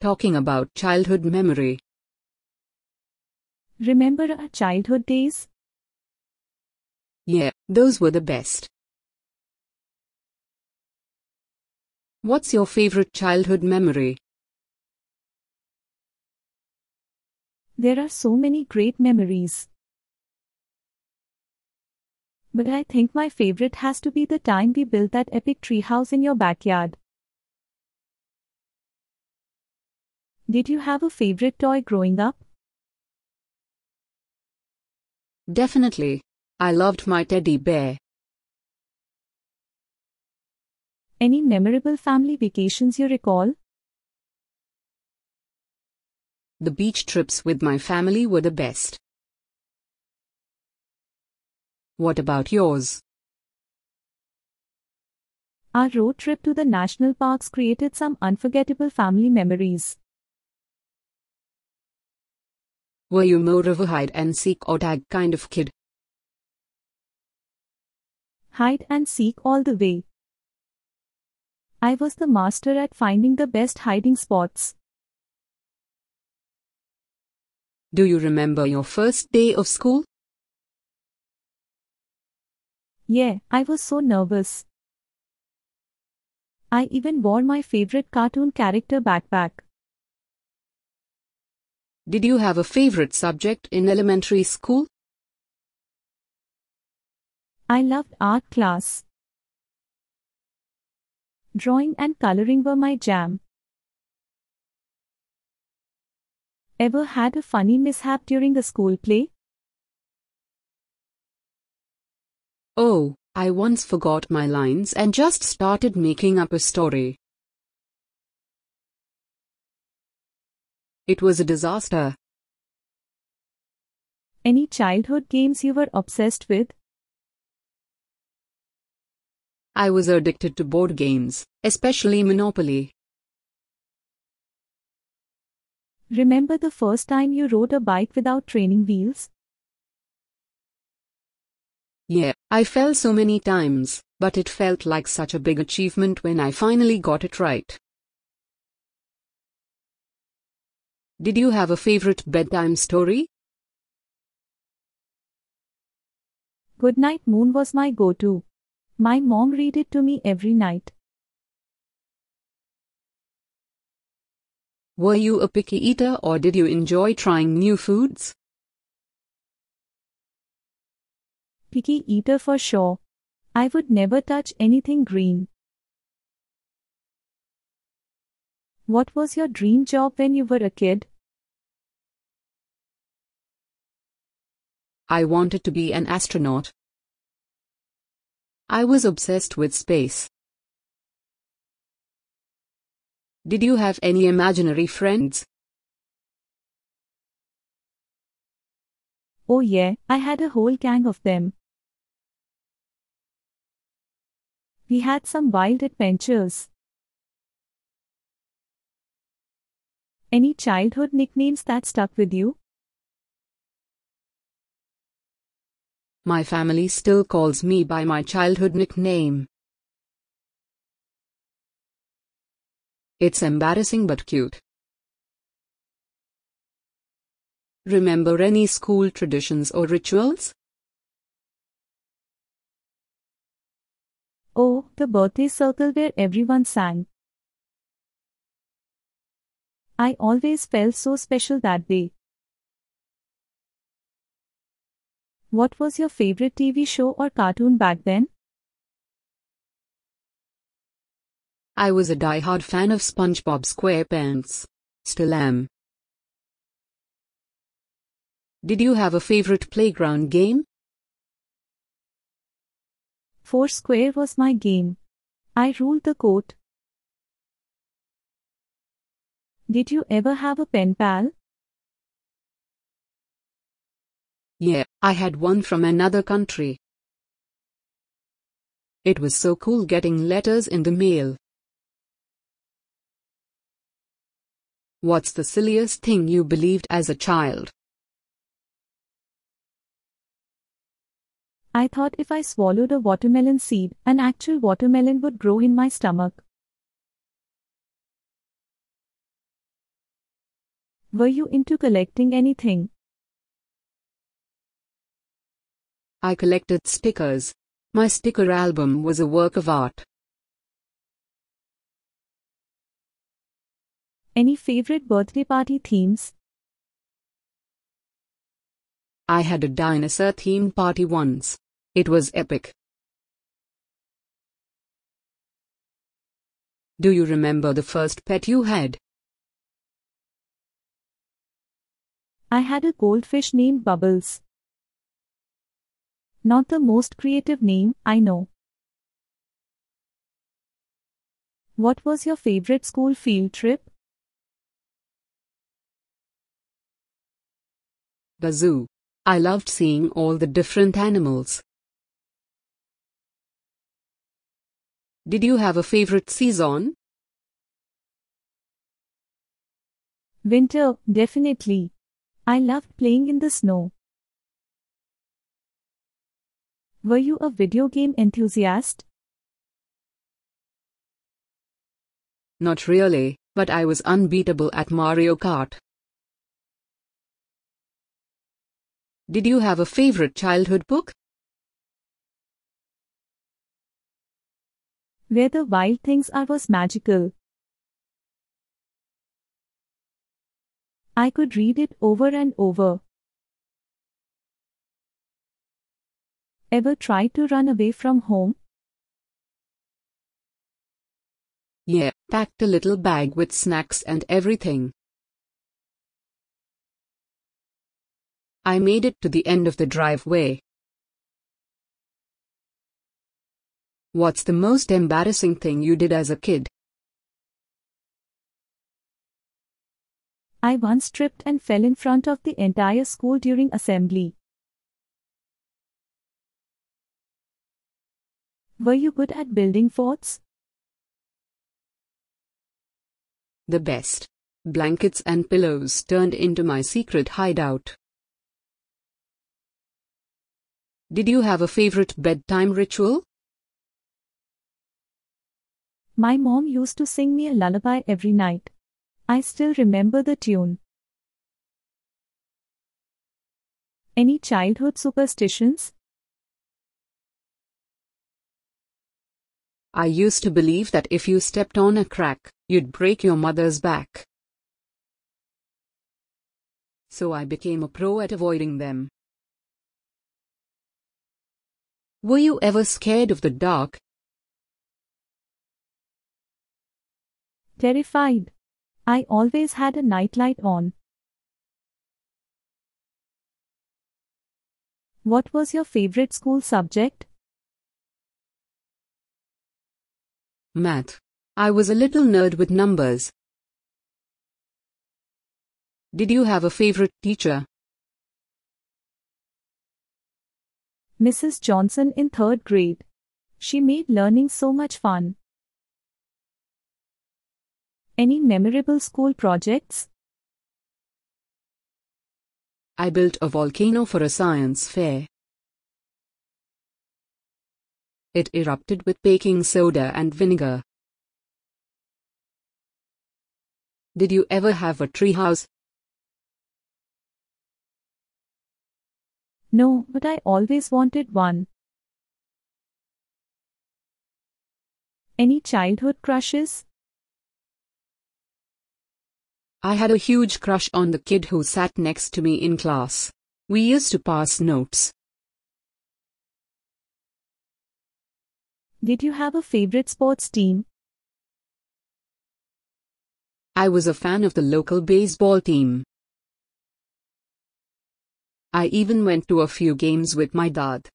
talking about childhood memory. Remember our childhood days? Yeah, those were the best. What's your favorite childhood memory? There are so many great memories. But I think my favorite has to be the time we built that epic treehouse in your backyard. Did you have a favorite toy growing up? Definitely. I loved my teddy bear. Any memorable family vacations you recall? The beach trips with my family were the best. What about yours? Our road trip to the national parks created some unforgettable family memories. Were you more of a hide and seek or tag kind of kid? Hide and seek all the way. I was the master at finding the best hiding spots. Do you remember your first day of school? Yeah, I was so nervous. I even wore my favorite cartoon character backpack. Did you have a favorite subject in elementary school? I loved art class. Drawing and coloring were my jam. Ever had a funny mishap during the school play? Oh, I once forgot my lines and just started making up a story. It was a disaster. Any childhood games you were obsessed with? I was addicted to board games, especially Monopoly. Remember the first time you rode a bike without training wheels? Yeah, I fell so many times, but it felt like such a big achievement when I finally got it right. Did you have a favorite bedtime story? Goodnight Moon was my go-to. My mom read it to me every night. Were you a picky eater or did you enjoy trying new foods? Picky eater for sure. I would never touch anything green. What was your dream job when you were a kid? I wanted to be an astronaut. I was obsessed with space. Did you have any imaginary friends? Oh yeah, I had a whole gang of them. We had some wild adventures. Any childhood nicknames that stuck with you? My family still calls me by my childhood nickname. It's embarrassing but cute. Remember any school traditions or rituals? Oh, the birthday circle where everyone sang. I always felt so special that day. What was your favorite TV show or cartoon back then? I was a die-hard fan of SpongeBob SquarePants. Still am. Did you have a favorite playground game? Foursquare was my game. I ruled the court. Did you ever have a pen pal? Yeah, I had one from another country. It was so cool getting letters in the mail. What's the silliest thing you believed as a child? I thought if I swallowed a watermelon seed, an actual watermelon would grow in my stomach. Were you into collecting anything? I collected stickers. My sticker album was a work of art. Any favorite birthday party themes? I had a dinosaur-themed party once. It was epic. Do you remember the first pet you had? I had a goldfish named Bubbles. Not the most creative name, I know. What was your favorite school field trip? The zoo. I loved seeing all the different animals. Did you have a favorite season? Winter, definitely. I loved playing in the snow. Were you a video game enthusiast? Not really, but I was unbeatable at Mario Kart. Did you have a favorite childhood book? Where the Wild Things Are was magical. I could read it over and over. Ever tried to run away from home? Yeah, packed a little bag with snacks and everything. I made it to the end of the driveway. What's the most embarrassing thing you did as a kid? I once tripped and fell in front of the entire school during assembly. Were you good at building forts? The best. Blankets and pillows turned into my secret hideout. Did you have a favorite bedtime ritual? My mom used to sing me a lullaby every night. I still remember the tune. Any childhood superstitions? I used to believe that if you stepped on a crack, you'd break your mother's back. So I became a pro at avoiding them. Were you ever scared of the dark? Terrified. I always had a nightlight on. What was your favorite school subject? Math. I was a little nerd with numbers. Did you have a favorite teacher? Mrs. Johnson in 3rd grade. She made learning so much fun. Any memorable school projects? I built a volcano for a science fair. It erupted with baking soda and vinegar. Did you ever have a treehouse? No, but I always wanted one. Any childhood crushes? I had a huge crush on the kid who sat next to me in class. We used to pass notes. Did you have a favorite sports team? I was a fan of the local baseball team. I even went to a few games with my dad.